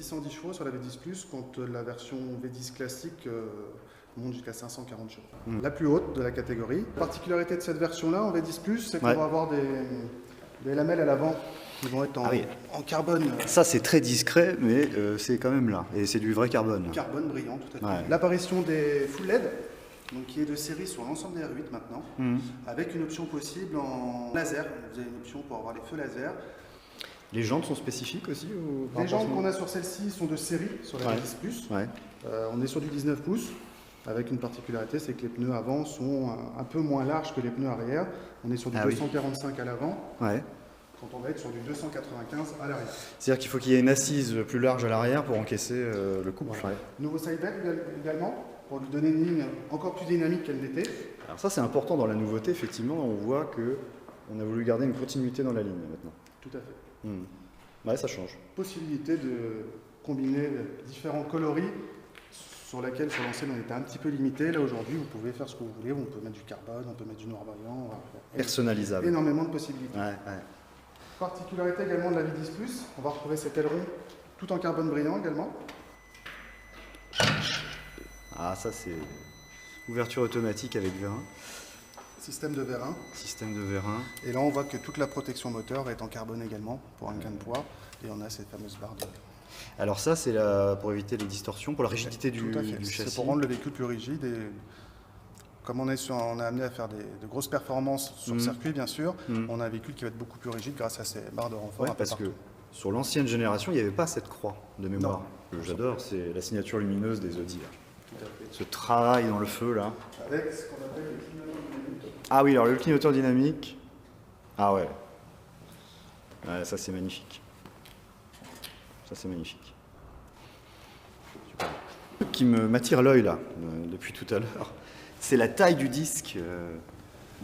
610 chevaux sur la V10+, quand la version V10 classique monte jusqu'à 540 chevaux. La plus haute de la catégorie. La particularité de cette version-là en V10+, c'est qu'on va avoir des lamelles à l'avant qui vont être en carbone. Ça c'est très discret, mais c'est quand même là. Et c'est du vrai carbone. Carbone brillant, tout à fait. L'apparition des full LED, donc qui est de série sur l'ensemble des R8 maintenant, avec une option possible en laser. Vous avez une option pour avoir les feux laser. Les jantes sont spécifiques aussi Les jantes qu'on a sur celle-ci sont de série sur la V10+. On est sur du 19 pouces, avec une particularité, c'est que les pneus avant sont un peu moins larges que les pneus arrière. On est sur du 245 à l'avant, quand on va être sur du 295 à l'arrière. C'est-à-dire qu'il faut qu'il y ait une assise plus large à l'arrière pour encaisser le couple. Nouveau sidebag également, pour lui donner une ligne encore plus dynamique qu'elle n'était. Alors ça c'est important dans la nouveauté, effectivement, on voit qu'on a voulu garder une continuité dans la ligne maintenant. Tout à fait. Ouais, ça change. Possibilité de combiner différents coloris sur lesquels sur l'ancienne on était un petit peu limité. Là aujourd'hui vous pouvez faire ce que vous voulez, on peut mettre du carbone, on peut mettre du noir brillant. Personnalisable. Énormément de possibilités. Particularité également de la V10+, on va retrouver cet aileron tout en carbone brillant également. Ah ça c'est ouverture automatique avec vérin. Système de vérin. Système de vérin. Et là on voit que toute la protection moteur est en carbone également pour un gain de poids. Et on a cette fameuse barre de... Alors ça c'est pour éviter les distorsions, pour la rigidité du châssis. C'est pour rendre le véhicule plus rigide. Et comme on est amené à faire de grosses performances sur circuit bien sûr, on a un véhicule qui va être beaucoup plus rigide grâce à ces barres de renfort. Parce que sur l'ancienne génération il n'y avait pas cette croix de mémoire. Ce que j'adore c'est la signature lumineuse des Audi. Ce travail dans le feu là. Avec ce qu'on appelle le clignotant dynamique. Ah oui, alors le clignotant dynamique. Ah ouais. Ça c'est magnifique. Ça c'est magnifique. Super. Ce qui m'attire l'œil là, depuis tout à l'heure, c'est la taille du disque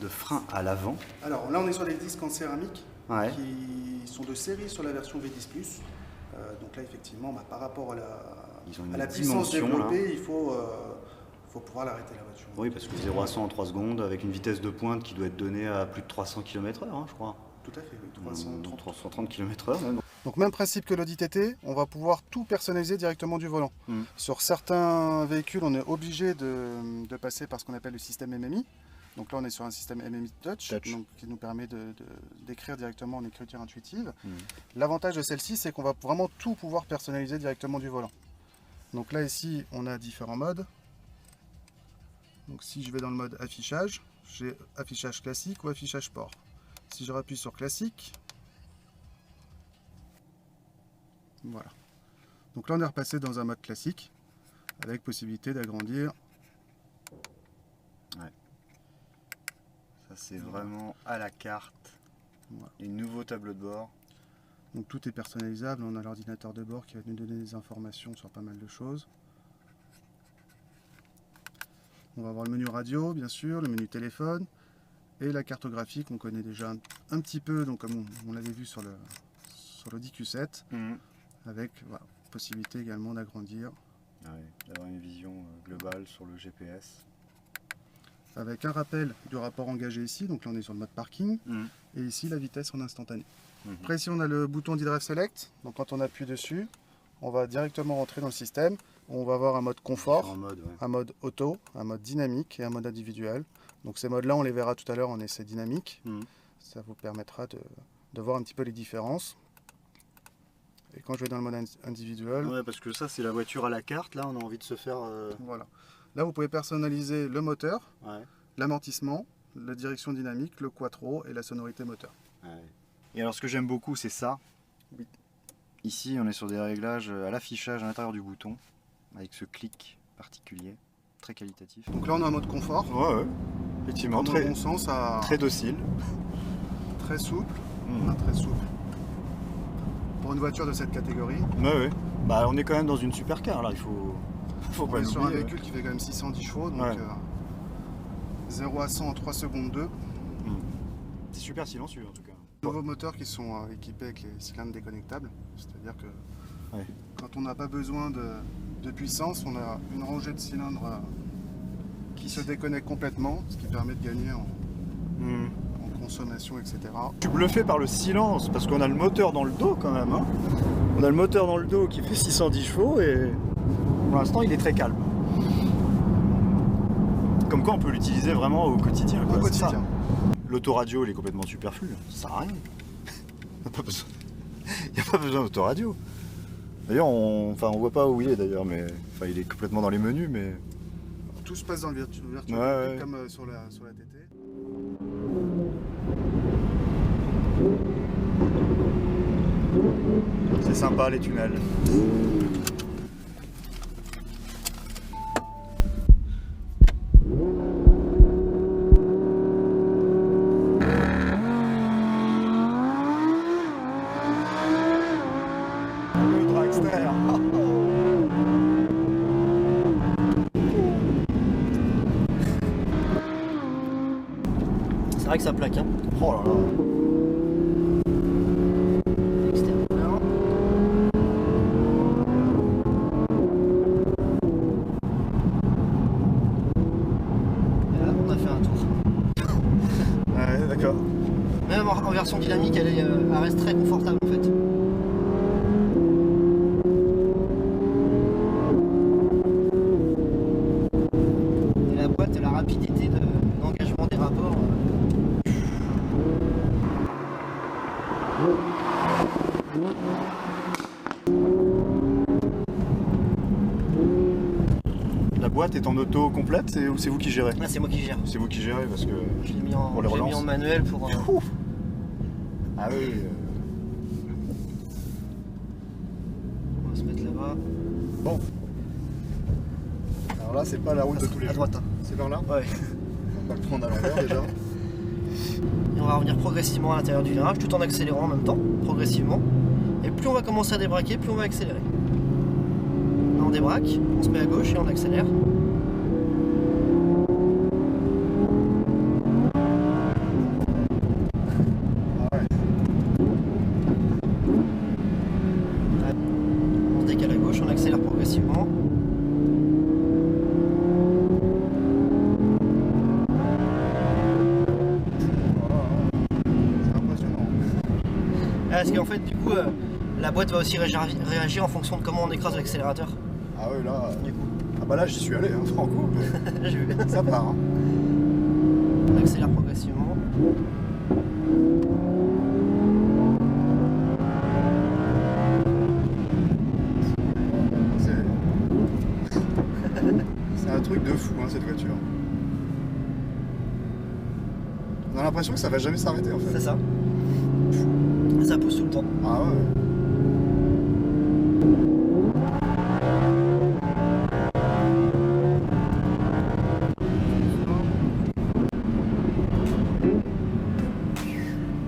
de frein à l'avant. Alors là on est sur des disques en céramique qui sont de série sur la version V10+. Donc là effectivement par rapport à la puissance développée, il faut pouvoir l'arrêter la voiture. Oui, parce que 0 à 100 en 3 secondes avec une vitesse de pointe qui doit être donnée à plus de 300 km/h, je crois. Tout à fait, oui, 330 km/h. Donc même principe que l'Audi TT, on va pouvoir tout personnaliser directement du volant. Sur certains véhicules, on est obligé de passer par ce qu'on appelle le système MMI. Donc là, on est sur un système MMI Touch. Donc, qui nous permet d'écrire directement en écriture intuitive. L'avantage de celle-ci, c'est qu'on va vraiment tout pouvoir personnaliser directement du volant. Donc là, ici, on a différents modes. Donc si je vais dans le mode affichage, j'ai affichage classique ou affichage sport. Si je rappuie sur classique, voilà. Donc là on est repassé dans un mode classique avec possibilité d'agrandir. Ça c'est vraiment à la carte. Les nouveaux tableaux de bord. Donc tout est personnalisable, on a l'ordinateur de bord qui va nous donner des informations sur pas mal de choses. On va avoir le menu radio, bien sûr, le menu téléphone et la cartographie qu'on connaît déjà un petit peu, donc comme on l'avait vu sur l'Audi Q7, avec possibilité également d'agrandir. D'avoir une vision globale sur le GPS. Avec un rappel du rapport engagé ici, donc là on est sur le mode parking, et ici la vitesse en instantané. Après ici on a le bouton d'e-drive select, donc quand on appuie dessus, on va directement rentrer dans le système. On va avoir un mode confort, un mode auto, un mode dynamique et un mode individuel. Donc ces modes là on les verra tout à l'heure en essai dynamique. Ça vous permettra de voir un petit peu les différences. Et quand je vais dans le mode individuel... Ouais, parce que ça c'est la voiture à la carte, là on a envie de se faire... Voilà. Là vous pouvez personnaliser le moteur, l'amortissement, la direction dynamique, le quattro et la sonorité moteur. Et alors ce que j'aime beaucoup c'est ça. Ici on est sur des réglages à l'affichage à l'intérieur du bouton, avec ce clic particulier, très qualitatif. Donc là on a un mode confort. Effectivement, très bon sens, très docile. Très souple. Très souple. Pour une voiture de cette catégorie. Bah on est quand même dans une supercar là, il faut pas l'oublier. Sur un véhicule qui fait quand même 610 chevaux, donc 0 à 100 en 3 secondes 2. C'est super silencieux en tout cas. Nouveaux moteurs qui sont équipés avec les cylindres déconnectables, c'est-à-dire que quand on n'a pas besoin de puissance, on a une rangée de cylindres qui se déconnectent complètement, ce qui permet de gagner en consommation, etc. Je suis bluffé par le silence, parce qu'on a le moteur dans le dos quand même. On a le moteur dans le dos qui fait 610 chevaux et pour l'instant il est très calme. Comme quoi on peut l'utiliser vraiment au quotidien. Au quotidien. L'autoradio il est complètement superflu, ça sert à rien. Il n'y a pas besoin d'autoradio. D'ailleurs on voit pas où il est d'ailleurs, mais enfin, il est complètement dans les menus mais. Tout se passe dans le virtuel ouais. comme sur la TT. C'est sympa les tunnels. Le dragster. C'est vrai que ça plaque, hein. Oh là là. Extérieur. Et là, on a fait un tour. Ouais, d'accord. Même en version dynamique, elle reste très confortable en fait. Et la boîte et la rapidité d'engagement des rapports. La boîte est en auto complète ou c'est vous qui gérez? Là, c'est moi qui gère. C'est vous qui gérez parce que. Je l'ai mis en, Pour les je l'ai mis relances. en manuel pour. Ah oui. On va se mettre là-bas. Bon. Alors là, c'est pas la route de tous les À jours. droite. Hein. C'est vers là? Ouais. On va le prendre à l'envers déjà. Et on va revenir progressivement à l'intérieur du virage tout en accélérant en même temps, progressivement. Et plus on va commencer à débraquer, plus on va accélérer. Là on débraque, on se met à gauche et on accélère. Ah ouais. On se décale à gauche, on accélère progressivement. C'est impressionnant. Parce qu'en fait du coup la boîte va aussi réagir en fonction de comment on écrase l'accélérateur. Ah oui, là. Du coup, Ah bah là, j'y suis allé, hein, franco. Mais j'ai vu. ça part. Hein. On accélère progressivement. C'est un truc de fou, hein, cette voiture. On a l'impression que ça va jamais s'arrêter en fait. C'est ça. Ça pousse tout le temps. Ah ouais.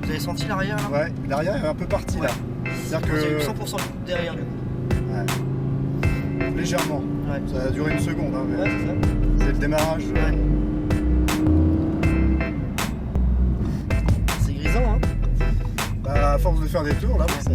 Vous avez senti l'arrière là? Ouais, l'arrière est un peu parti là. C'est-à-dire Il y a eu que. 100% de coupe derrière du coup. Ouais. Légèrement. Ouais. Ça a duré une seconde, hein, mais Ouais, c'est ça. c'est le démarrage. Ouais. C'est grisant, hein. Bah, à force de faire des tours, là, ça.